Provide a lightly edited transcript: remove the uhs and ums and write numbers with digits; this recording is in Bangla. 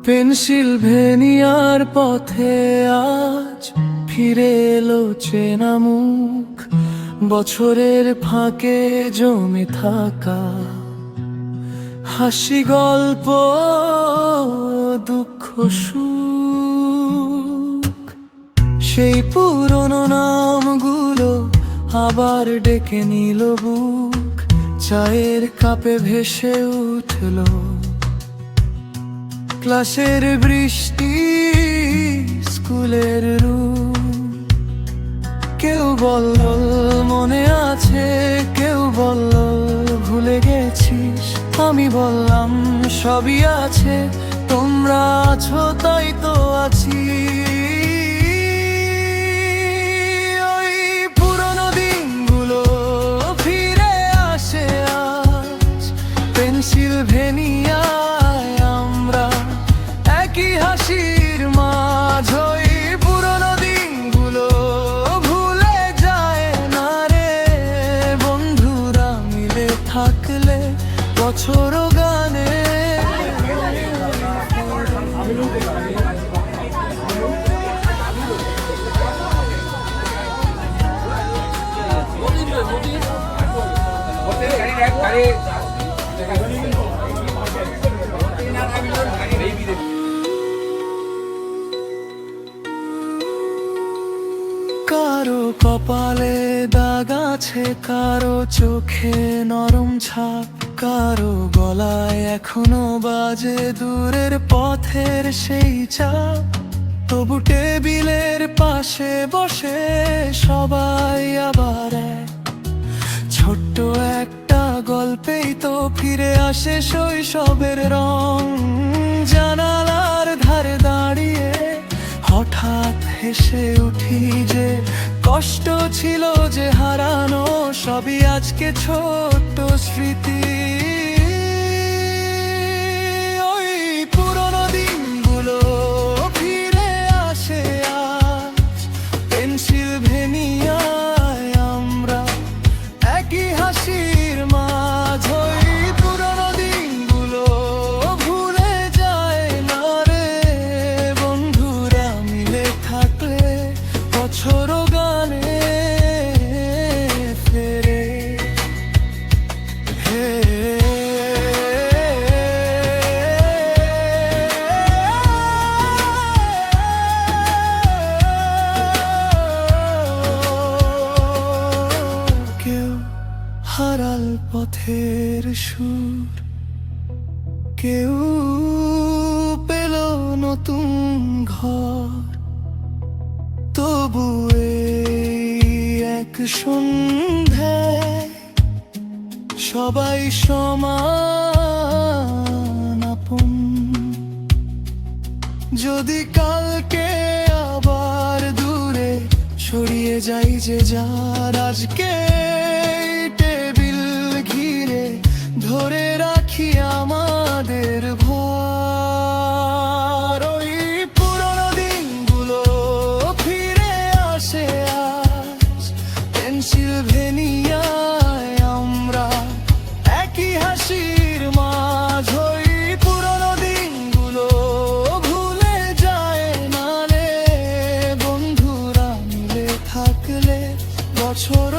পেনসিলভেনিয়ার পথে আজ ফিরে এলো চেনা মুখ, বছরের ফাঁকে জমে থাকা হাসি, গল্প, দুঃখ, সুখ। সেই পুরনো নামগুলো আবার ডেকে নিল বুক, চায়ের কাপে ভেসে উঠল ক্লাসের বৃষ্টি, স্কুলের রূপ। কেউ বলল মনে আছে, কেউ বলল ভুলে গেছিস। আমি বললাম সবই আছে, তোমরা আছো তাই তো আছি। ওই পুরনো দিনগুলো ফিরে আসে আজ পেনসিলভেনিয়ায়, আমরা একই হাসির মাঝ। ওই পুরনো দিনগুলো ভুলে যায় না রে, বন্ধুরা মিলে থাকলে বছর গানে। কারো কপালে দাগ আছে, কারো চোখে নরম ছাপ, কারো গলায় এখনো বাজে দূরের পথের সেই চাপ। তবু টেবিলের পাশে বসে সবাই আবার এক, ছোট্ট একটা গল্পেই তো ফিরে আসে শৈশবের রং। জানালার ধারে দাঁড়িয়ে হঠাৎ হেসে উঠি যে কষ্ট ছিল যে হারানো, সবই আজকে ছোট্ট স্মৃতি। ওই পুরনো দিনগুলো ফিরে আসে আজ পেনসিলভেনিয়ায়, আমরা একই হাসির মাঝ। ওই পুরনো দিনগুলো ভুলে যায় না রে, বন্ধুরা মিলে থাকলে বছর গানে ফেরে। কেউ হারাল পথের সুর, কেউ পেল নতুন ঘর। তবু এই এক সন্ধ্যায় সবাই সমান আপন। যদি কালকে আবার দূরে ছড়িয়ে যাই যে যার, আজকে টেবিল ঘিরে ধরে রাখি আমাদের ভর। ওই পুরনো দিনগুলো ফিরে আসে আজ পেনসিলভেনিয়ায়, আমরা একই হাসির মাঝ। ওই পুরনো দিনগুলো ভুলে যায় না রে, বন্ধুরা মিলে থাকলে বছর